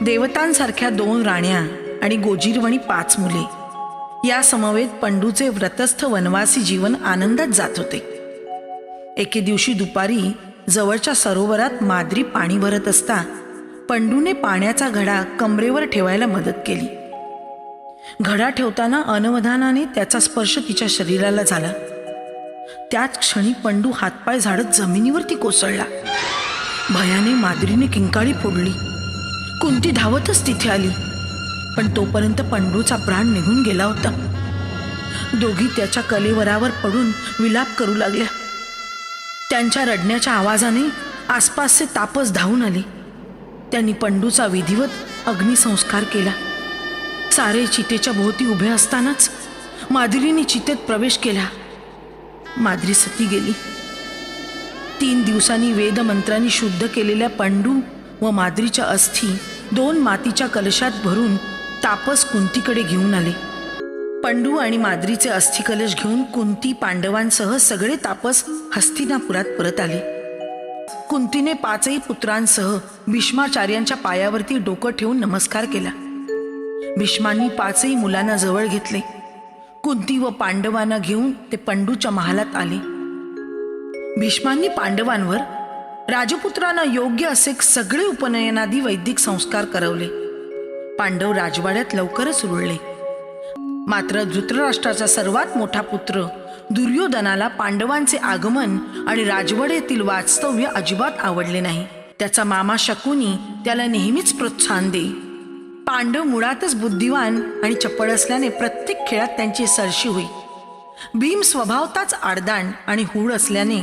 देवतांसारख्या 2 राण्या आणि गोजीरवणी 5 मुले या समवेत पंडूचे व्रतस्थ वनवासी जीवन आनंदात जात होते. एके दिवशी दुपारी जवळच्या सरोवरात माद्री पाणी भरत असता पंडूने पाण्याचा घडा कमरेवर ठेवायला मदत केली. घडा ठेवताना अनवधानाने त्याचा स्पर्श तिच्या शरीराला झाला. त्याच क्षणी पंडू हातपाय झाडत जमिनीवरती कोसळला. भयाने माद्रीने किंकाळी फोडली. कुंती धावतच तिथे आली, पण तोपर्यंत पंडूचा प्राण निघून गेला होता. दोघी त्याच्या कलेवरावर पडून विलाप करू लागल्या. त्यांच्या रडण्याच्या आवाजाने आसपासचे तापस धावून आले. त्यांनी पंडूचा विधिवत अग्निसंस्कार केला. सारे चितेच्या भोवती उभे असतानाच माद्रीने चितेत प्रवेश केला. माद्री सती गेली. 3 दिवसांनी वेदमंत्रांनी शुद्ध केलेल्या पंडू व माद्रीच्या अस्थी 2 मातीच्या कलशात भरून तापस कुंतीकडे घेऊन आले. पंडू आणि माद्रीचे अस्थि कलश घेऊन कुंती पांडवांसह सगळे तापस हस्तिनापुरात परत आले. कुंतीने 5ही पुत्रांसह भीष्माचार्यांच्या पायावरती डोकं ठेवून नमस्कार केला. भीष्मांनी 5ही मुलांना जवळ घेतले. कुंती व पांडवांना घेऊन ते पंडूच्या महालात आले. भीष्मांनी पांडवांवर राजपुत्रांना योग्य असे सगळे उपनयनादी वैदिक संस्कार करवले. पांडव राजवाड्यात लवकरच रुळले. मात्र धृतराष्ट्राचा सर्वात मोठा पुत्र दुर्योधनाला पांडवांचे आगमन आणि राजवाड्यातील वास्तव्य अजिबात आवडले नाही. त्याचा मामा शकुनी त्याला नेहमीच प्रोत्साहन दे. पांडव मुळातच बुद्धिवान आणि चपळ असल्याने प्रत्येक खेळात त्यांची सरशी होई. भीम स्वभावताच आडदांड आणि हूड असल्याने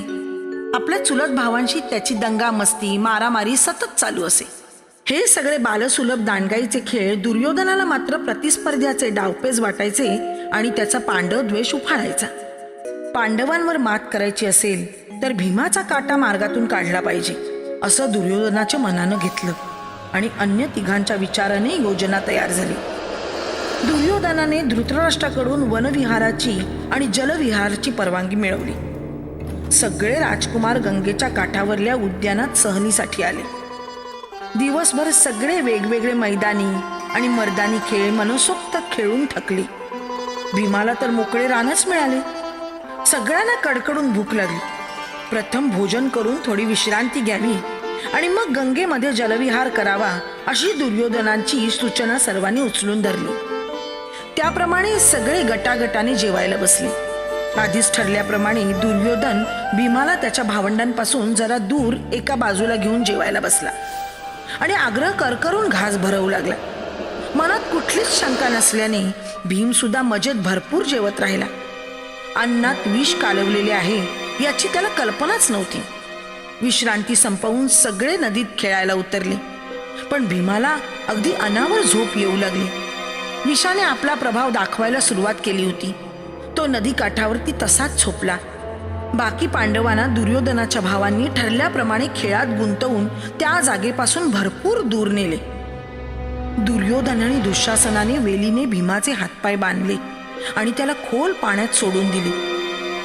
आपल्या चुलत भावांशी त्याची दंगा मस्ती मारामारी सतत चालू असे. हे सगळे बालसुलभ दांडगाईचे खेळ दुर्योधनाला मात्र प्रतिस्पर्ध्याचे डावपेच वाटायचे आणि त्याचा पांडव द्वेष उफाळायचा. पांडवांवर मात करायची असेल तर भीमाचा काटा मार्गातून काढला पाहिजे असं दुर्योधनाच्या मनानं घेतलं आणि अन्य तिघांच्या विचाराने योजना तयार झाली. दुर्योधनाने धृतराष्ट्राकडून वनविहाराची आणि जलविहाराची परवानगी मिळवली. सगळे राजकुमार गंगेच्या काठावरल्या उद्यानात सहलीसाठी आले. दिवसभर सगळे वेगवेगळे मैदानी आणि मर्दानी खेळ मनसोक्त खेळून थकले. भीमाला तर मोकळे रानच मिळाले. सगळ्यांना कडकडून भूक लागली. प्रथम भोजन करून थोडी विश्रांती घ्यावी आणि मग गंगेमध्ये जलविहार करावा अशी दुर्योधनांची सूचना सर्वांनी उचलून धरली. त्याप्रमाणे सगळे गटागटाने जेवायला बसले. आधीच ठरल्याप्रमाणे दुर्योधन भीमाला त्याच्या भावंडांपासून जरा दूर एका बाजूला घेऊन जेवायला बसला आणि आग्रह करकरून घास भरवू लागला. मनात कुठलीच शंका नसल्याने भीम सुद्धा मजेत भरपूर जेवत राहिला. अन्नात विष कालवलेले आहे याची त्याला कल्पनाच नव्हती. विश्रांती संपवून सगळे नदीत खेळायला उतरले, पण भीमाला अगदी अनावर झोप येऊ लागली. विषाने आपला प्रभाव दाखवायला सुरुवात केली होती. तो नदी काठावरती तसाच झोपला. बाकी पांडवांना दुर्योधनाच्या भावांनी ठरल्याप्रमाणे खेळात गुंतवून त्या जागेपासून भरपूर दूर नेले. दुर्योधन आणि दुःशासनाने वेलीने भीमाचे हातपाय बांधले आणि त्याला खोल पाण्यात सोडून दिले.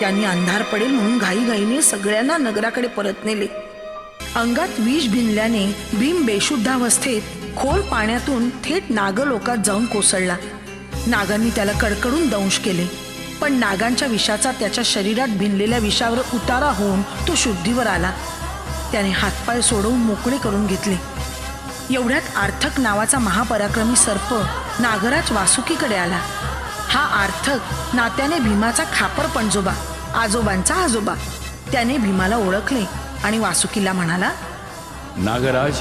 त्यांनी अंधार पडेल म्हणून घाईघाईने सगळ्यांना नगराकडे परत नेले. अंगात विष भिनल्याने भीम बेशुद्धावस्थेत खोल पाण्यातून थेट नागलोकात जाऊन कोसळला. नागांनी त्याला कडकडून दंश केले, पण नागांच्या विषाचा त्याच्या शरीरात भिनलेल्या विषावर उतारा होऊन तो शुद्धीवर आला. त्याने हातपाय सोडवून मोकळे करून घेतले. एवढ्यात आर्थक नावाचा महापराक्रमी सर्प नागराज वासुकीकडे आला. हा आर्थक नात्याने भीमाचा खापर पणजोबा, आजोबांचा आजोबा. त्याने भीमाला ओळखले आणि वासुकीला म्हणाला, नागराज,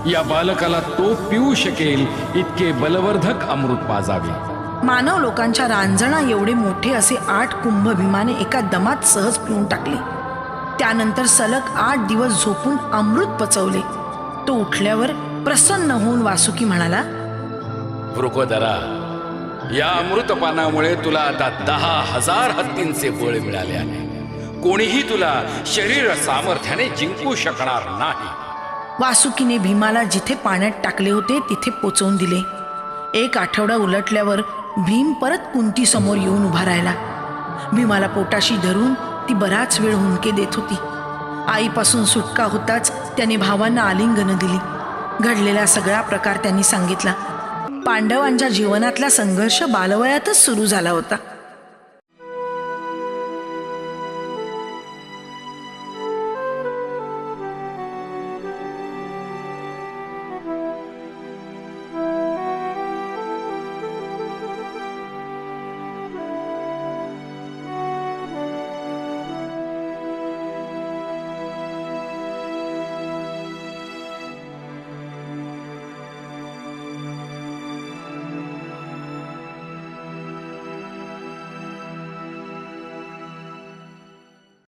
या बालकाला तो पिऊ शकेल इतके बलवर्धक अमृत पाजावे. मानव लोकांच्या रांजणा एवढे मोठे असे 8 कुंभ भीमाने एका दमात सहज पिऊन टाकले. त्यानंतर सलग 8 दिवस झोपून अमृत पचवले. तो उठल्यावर प्रसन्न होऊन वासुकी म्हणाला, वृकोदरा, या अमृतपानामुळे तुला आता 10,000 हत्तींचे बळ मिळाले आहे. कोणीही तुला शरीर सामर्थ्याने जिंकू शकणार नाही. वासुकीने भीमाला जिथे पाण्यात टाकले होते तिथे पोचवून दिले. 1 आठवडा उलटल्यावर भीम परत कुंती समोर येऊन उभा राहिला. भीमाला पोटाशी धरून ती बराच वेळ हुंदके देत होती. आईपासून सुटका होताच त्याने भावांना आलिंगनं दिली. घडलेला सगळा प्रकार त्यांनी सांगितला. पांडवांच्या जीवनातला संघर्ष बालवयातच सुरू झाला होता.